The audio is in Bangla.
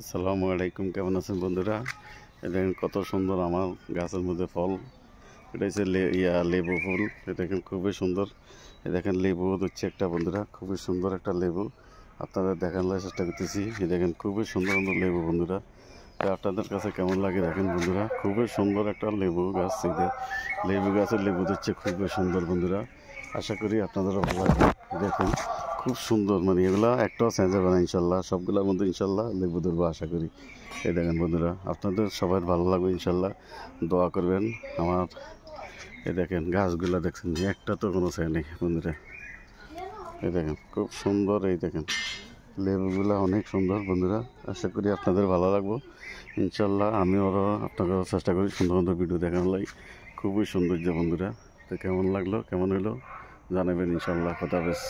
আসসালামু আলাইকুম, কেমন আছেন বন্ধুরা? দেখেন কত সুন্দর আমার গাছের মধ্যে ফল। এটা হচ্ছে লেবু ফুল। দেখেন খুবই সুন্দর। দেখেন লেবু হচ্ছে একটা বন্ধুরা, খুবই সুন্দর একটা লেবু। আপনাদের দেখানোর চেষ্টা করতেছি। দেখেন খুবই সুন্দর সুন্দর লেবু বন্ধুরা। আপনাদের কাছে কেমন লাগে দেখেন বন্ধুরা, খুবই সুন্দর একটা লেবু গাছ। লেবু গাছের লেবু হচ্ছে খুবই সুন্দর বন্ধুরা। আশা করি আপনাদেরও ভালো লাগবে। দেখেন খুব সুন্দর, মানে এগুলা একটাও চেঞ্জ হবে না ইনশাল্লাহ। সবগুলোর মধ্যে ইনশাল্লাহ লেবু ধরবো আশা করি। এই দেখেন বন্ধুরা, আপনাদের সবাই ভালো লাগবে ইনশাল্লাহ। দোয়া করবেন আমার। এই দেখেন গাছগুলা দেখছেন, একটা তো কোনো চাই নেই বন্ধুরা। এই দেখেন খুব সুন্দর। এই দেখেন লেবুগুলা অনেক সুন্দর বন্ধুরা। আশা করি আপনাদের ভালো লাগবে ইনশাল্লাহ। আমি ওরা আপনাকে চেষ্টা করি সুন্দর সুন্দর ভিডিও দেখানোর লাগে। খুবই সৌন্দর্য বন্ধুরা। তো কেমন লাগলো, কেমন হলো জানাবেন ইনশাল্লাহ। কথা বেশ।